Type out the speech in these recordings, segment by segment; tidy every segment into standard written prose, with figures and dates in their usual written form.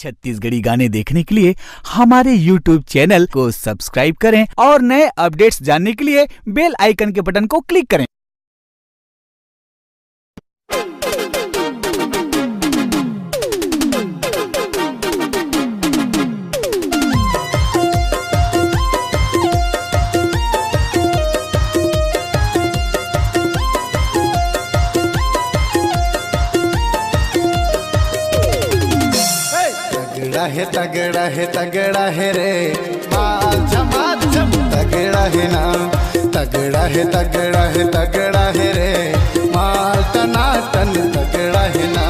छत्तीसगढ़ी गाने देखने के लिए हमारे YouTube चैनल को सब्सक्राइब करें और नए अपडेट्स जानने के लिए बेल आइकन के बटन को क्लिक करें। तगड़ा है रे माल झमाझम तगड़ा है ना, तगड़ा है रे माल टनाटन तगड़ा है ना।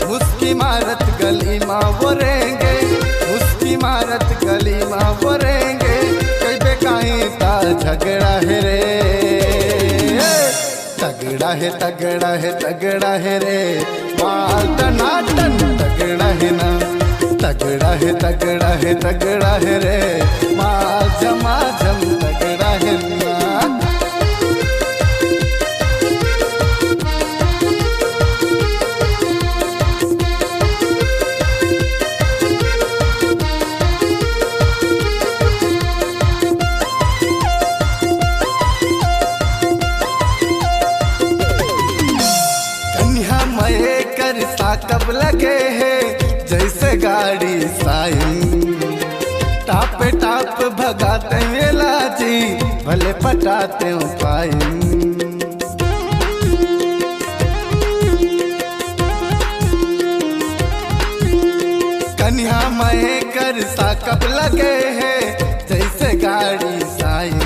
उसकी मारत गली माँ बोरेंगे, उसकी मारत गली माँ बोरेंगे, कई बेकाई ता झगड़ा है रे। तगड़ा है रे माल टनाटन तगड़ा है ना, तगड़ा है रे माल झमाझम तगड़ा है ना। कन्या मये कर सा कब लगे है जैसे गाड़ी साइन, टापे टाप भगाते वेला जी भले पटाते पाइन। कन्या मये कर सा कब लगे है जैसे गाड़ी साइन,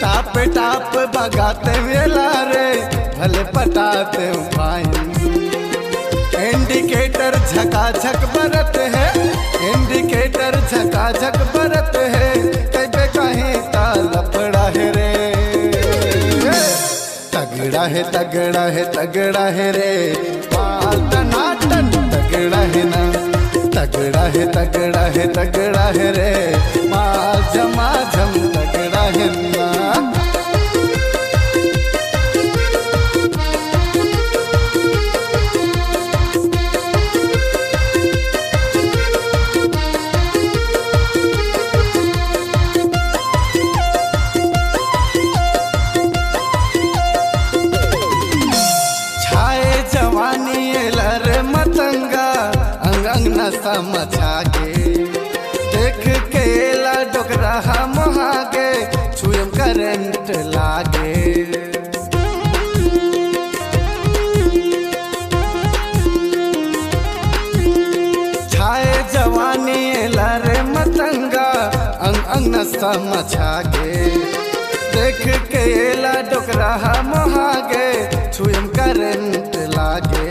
टापे टाप भगाते वेला रे भले पटाते पाइन। इंडिकेटर झकाझक बरत है, इंडिकेटर झकाझक बरत है, कहीं कहीं ताल पड़ा है रे। तगड़ा है रे माल टनाटन तगड़ा है ना, तगड़ा है रे माल झमाझम तगड़ा है ना। समझागे देख के ला डोकरा हम आगे छुएम करंट लागे। छाए जवानी लारे मतंगा अंग अंग न समझागे, देख के ला डोकरा हम आगे छुएम करंट लागे।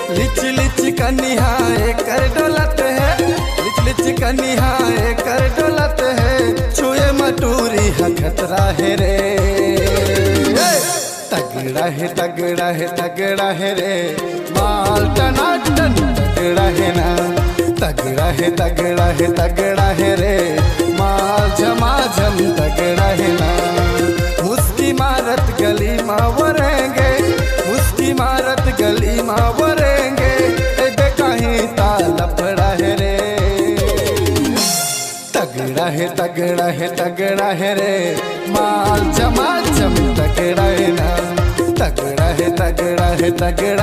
लिच लिच कन्हा कर डोलत है, लिच कन्हा कर डोलत है, छुए मटूरी खतरा है रे। तगड़ा है रे माल टनाटन तगड़ा है ना, तगड़ा है रे माल झमाझम तगड़ा है ना। उसकी मारत गली माँ वरेंगे, उसकी मारत गली माँ वरेंगे, कहीं ताल पड़ा है रे। तगड़ा है रे माल झमाझम तगड़ा है ना, तगड़ा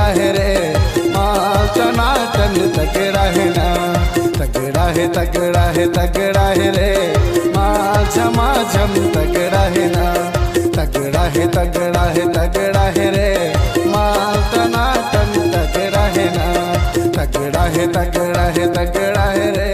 है रे माल टनाटन तगड़ा है ना, तगड़ा है रे माल झमाझम तगड़ा है ना, तगड़ा है रे माल टनाटन तगड़ा है ना, तगड़ा है रे।